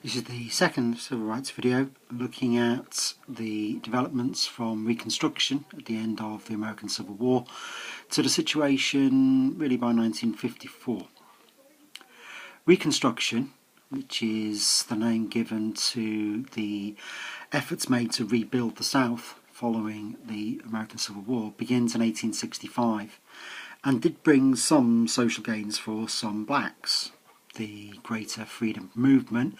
This is the second civil rights video looking at the developments from Reconstruction at the end of the American Civil War to the situation really by 1954. Reconstruction, which is the name given to the efforts made to rebuild the South following the American Civil War, begins in 1865 and did bring some social gains for some blacks. The Greater Freedom Movement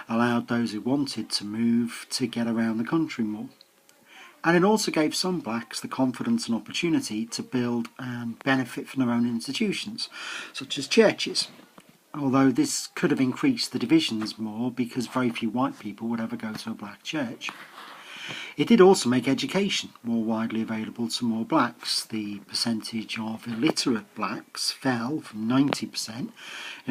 allowed those who wanted to move to get around the country more. And it also gave some blacks the confidence and opportunity to build and benefit from their own institutions, such as churches. Although this could have increased the divisions more because very few white people would ever go to a black church. It did also make education more widely available to more blacks. The percentage of illiterate blacks fell from 90% in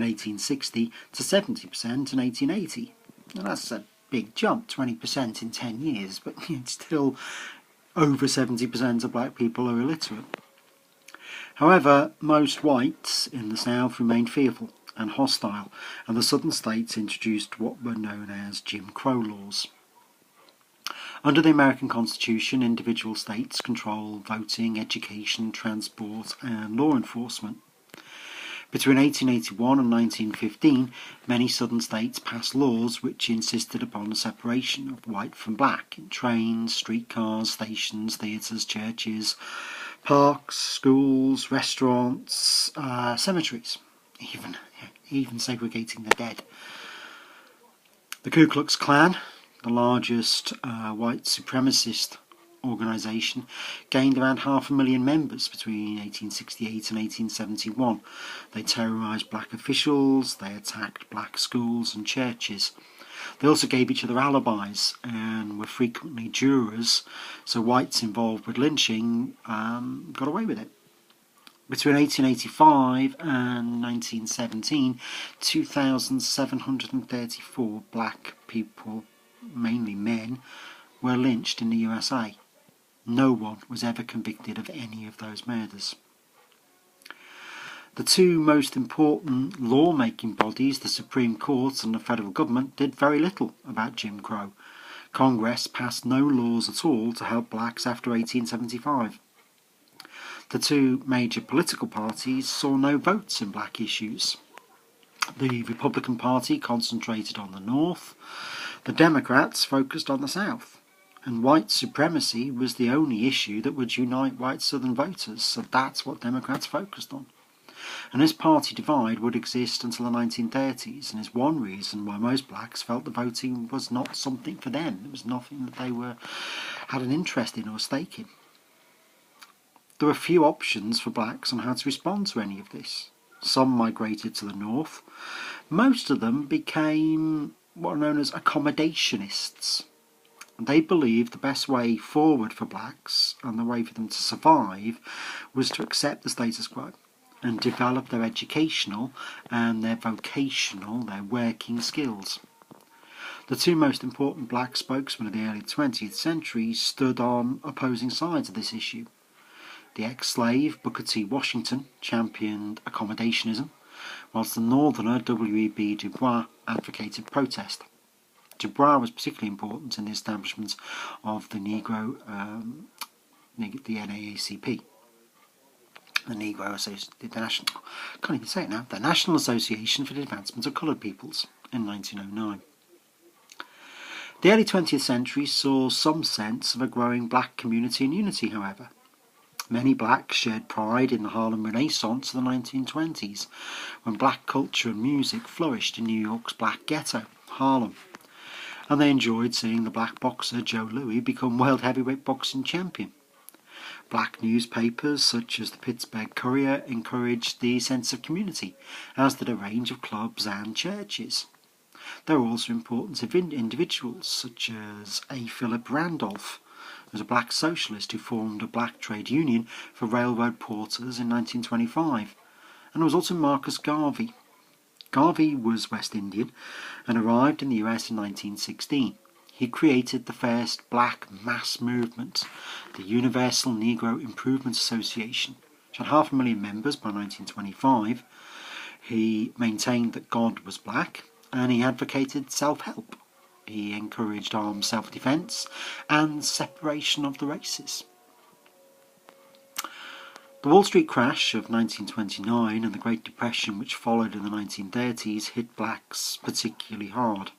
1860 to 70% in 1880. Now that's a big jump, 20% in 10 years, but it's still over 70% of black people are illiterate. However, most whites in the South remained fearful and hostile, and the southern states introduced what were known as Jim Crow laws. Under the American Constitution, individual states control voting, education, transport and law enforcement. Between 1881 and 1915, many southern states passed laws which insisted upon the separation of white from black in trains, streetcars, stations, theatres, churches, parks, schools, restaurants, cemeteries, even segregating the dead. The Ku Klux Klan, the largest white supremacist organisation, gained around 500,000 members between 1868 and 1871. They terrorised black officials, they attacked black schools and churches. They also gave each other alibis and were frequently jurors, so whites involved with lynching got away with it. Between 1885 and 1917, 2,734 black people, mainly men, were lynched in the USA. No one was ever convicted of any of those murders. The two most important law-making bodies, the Supreme Court and the federal government, did very little about Jim Crow. Congress passed no laws at all to help blacks after 1875. The two major political parties saw no votes in black issues. The Republican Party concentrated on the North. The Democrats focused on the South, and white supremacy was the only issue that would unite white Southern voters, so that's what Democrats focused on. And this party divide would exist until the 1930s, and is one reason why most blacks felt the voting was not something for them. It was nothing that they had an interest in or stake in. There were few options for blacks on how to respond to any of this. Some migrated to the North. Most of them became what are known as accommodationists. They believed the best way forward for blacks and the way for them to survive was to accept the status quo and develop their educational and their vocational, their working skills. The two most important black spokesmen of the early 20th century stood on opposing sides of this issue. The ex-slave Booker T. Washington championed accommodationism, whilst the northerner W.E.B. Du Bois advocated protest. Du Bois was particularly important in the establishment of the Negro, the NAACP, the National Association for the Advancement of Coloured Peoples, in 1909. The early 20th century saw some sense of a growing black community and unity, however. Many blacks shared pride in the Harlem Renaissance of the 1920s, when black culture and music flourished in New York's black ghetto, Harlem. And they enjoyed seeing the black boxer Joe Louis become world heavyweight boxing champion. Black newspapers such as the Pittsburgh Courier encouraged the sense of community, as did a range of clubs and churches. There were also important individuals such as A. Philip Randolph, was a black socialist who formed a black trade union for railroad porters in 1925, and there was also Marcus Garvey. Garvey was West Indian and arrived in the US in 1916. He created the first black mass movement, the Universal Negro Improvement Association, which had 500,000 members by 1925. He maintained that God was black and he advocated self-help. He encouraged armed self-defence and separation of the races. The Wall Street crash of 1929 and the Great Depression which followed in the 1930s hit blacks particularly hard.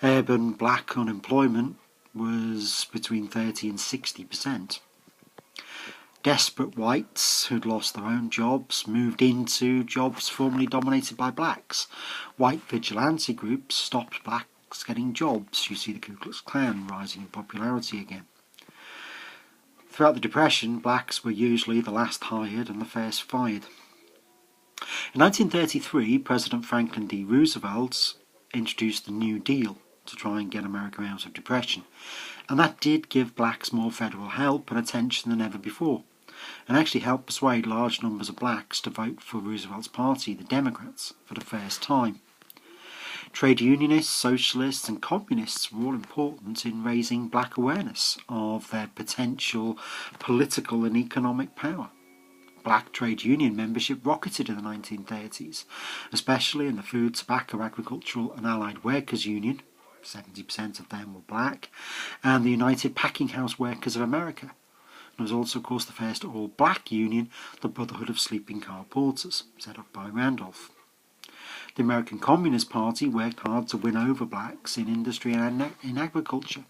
Urban black unemployment was between 30 and 60%. Desperate whites who'd lost their own jobs moved into jobs formerly dominated by blacks. White vigilante groups stopped blacks getting jobs. You see the Ku Klux Klan rising in popularity again. Throughout the Depression, blacks were usually the last hired and the first fired. In 1933, President Franklin D. Roosevelt introduced the New Deal to try and get America out of depression, and that did give blacks more federal help and attention than ever before, and actually helped persuade large numbers of blacks to vote for Roosevelt's party, the Democrats, for the first time. Trade unionists, socialists and communists were all important in raising black awareness of their potential political and economic power. Black trade union membership rocketed in the 1930s, especially in the Food, Tobacco, Agricultural and Allied Workers Union, 70% of them were black, and the United Packing House Workers of America. There was also, of course, the first all-black union, the Brotherhood of Sleeping Car Porters, set up by Randolph. The American Communist Party worked hard to win over blacks in industry and in agriculture.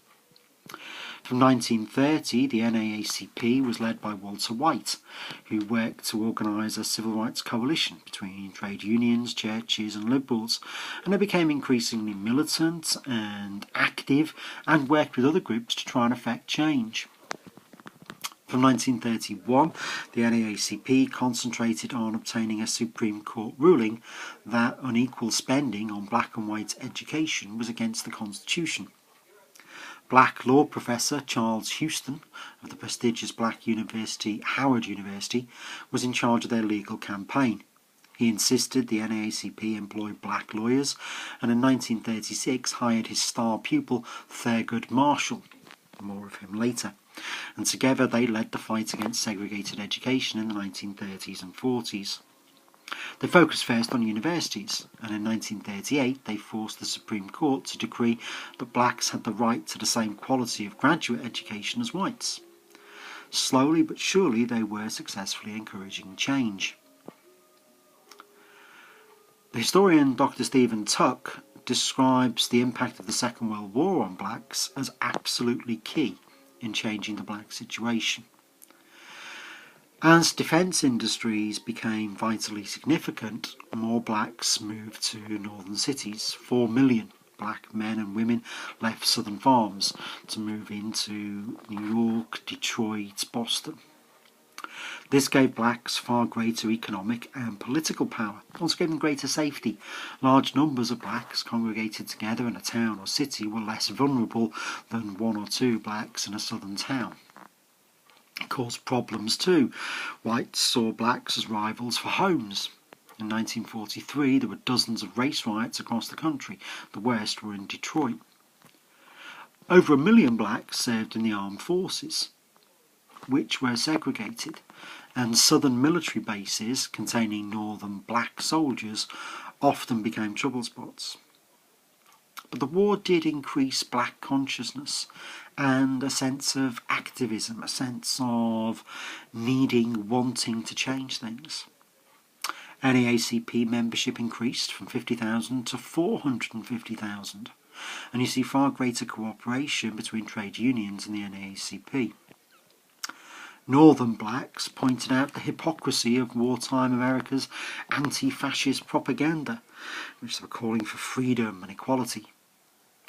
From 1930, the NAACP was led by Walter White, who worked to organise a civil rights coalition between trade unions, churches and liberals, and it became increasingly militant and active and worked with other groups to try and effect change. From 1931, the NAACP concentrated on obtaining a Supreme Court ruling that unequal spending on black and white education was against the Constitution. Black law professor Charles Houston of the prestigious black university Howard University was in charge of their legal campaign. He insisted the NAACP employ black lawyers and in 1936 hired his star pupil Thurgood Marshall. More of him later. And together they led the fight against segregated education in the 1930s and 40s. They focused first on universities, and in 1938 they forced the Supreme Court to decree that blacks had the right to the same quality of graduate education as whites. Slowly but surely they were successfully encouraging change. The historian Dr. Stephen Tuck describes the impact of the Second World War on blacks as absolutely key in changing the black situation. As defence industries became vitally significant, more blacks moved to northern cities. 4 million black men and women left southern farms to move into New York, Detroit, Boston. This gave blacks far greater economic and political power. It also gave them greater safety. Large numbers of blacks congregated together in a town or city were less vulnerable than 1 or 2 blacks in a southern town. It caused problems too. Whites saw blacks as rivals for homes. In 1943 there were dozens of race riots across the country. The worst were in Detroit. Over 1 million blacks served in the armed forces, which were segregated, and southern military bases containing northern black soldiers often became trouble spots. But the war did increase black consciousness and a sense of activism, a sense of wanting to change things. NAACP membership increased from 50,000 to 450,000, and you see far greater cooperation between trade unions and the NAACP. Northern blacks pointed out the hypocrisy of wartime America's anti-fascist propaganda, which they were calling for freedom and equality.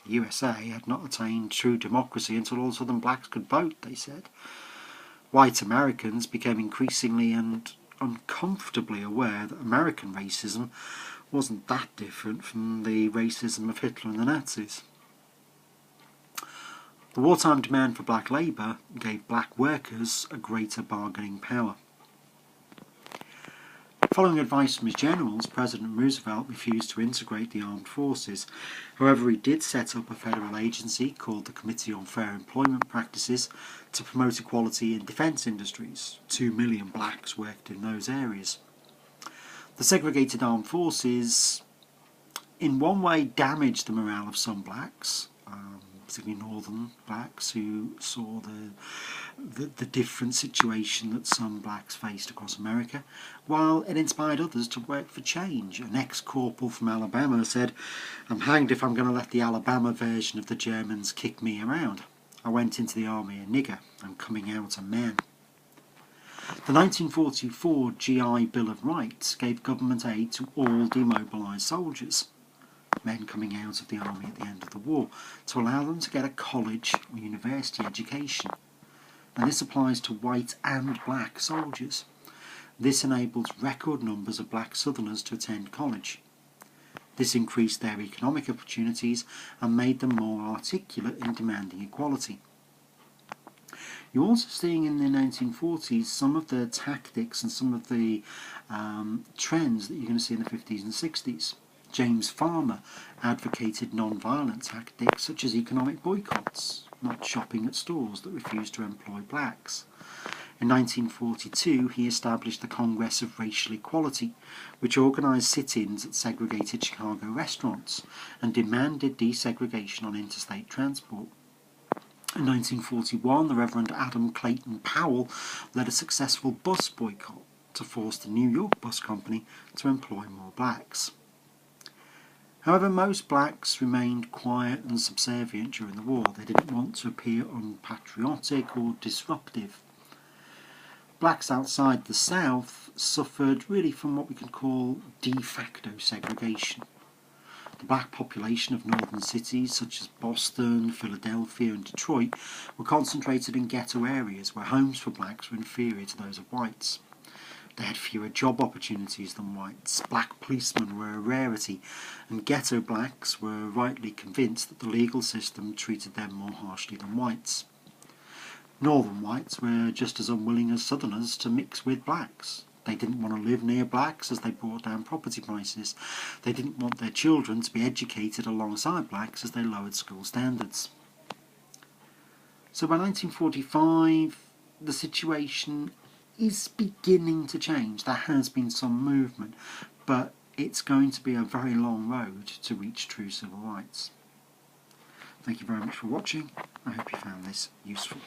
The USA had not attained true democracy until all southern blacks could vote, they said. White Americans became increasingly and uncomfortably aware that American racism wasn't that different from the racism of Hitler and the Nazis. The wartime demand for black labour gave black workers a greater bargaining power. Following advice from his generals, President Roosevelt refused to integrate the armed forces. However, he did set up a federal agency called the Committee on Fair Employment Practices to promote equality in defence industries. 2 million blacks worked in those areas. The segregated armed forces in one way damaged the morale of some blacks, particularly northern blacks, who saw the different situation that some blacks faced across America, while it inspired others to work for change. An ex-corporal from Alabama said, "I'm hanged if I'm going to let the Alabama version of the Germans kick me around. I went into the army a nigger, I'm coming out a man." The 1944 GI Bill of Rights gave government aid to all demobilised soldiers, men coming out of the army at the end of the war, to allow them to get a college or university education. And this applies to white and black soldiers. This enabled record numbers of black Southerners to attend college. This increased their economic opportunities and made them more articulate in demanding equality. You're also seeing in the 1940s some of the tactics and some of the trends that you're going to see in the 50s and 60s. James Farmer advocated non-violent tactics such as economic boycotts, not shopping at stores that refused to employ blacks. In 1942 he established the Congress of Racial Equality, which organised sit-ins at segregated Chicago restaurants and demanded desegregation on interstate transport. In 1941 the Reverend Adam Clayton Powell led a successful bus boycott to force the New York Bus Company to employ more blacks. However, most blacks remained quiet and subservient during the war. They didn't want to appear unpatriotic or disruptive. Blacks outside the South suffered really from what we can call de facto segregation. The black population of northern cities such as Boston, Philadelphia and Detroit were concentrated in ghetto areas where homes for blacks were inferior to those of whites. They had fewer job opportunities than whites, black policemen were a rarity, and ghetto blacks were rightly convinced that the legal system treated them more harshly than whites. Northern whites were just as unwilling as Southerners to mix with blacks. They didn't want to live near blacks as they brought down property prices. They didn't want their children to be educated alongside blacks as they lowered school standards. So by 1945, the situation is beginning to change. There has been some movement, but it's going to be a very long road to reach true civil rights. Thank you very much for watching. I hope you found this useful.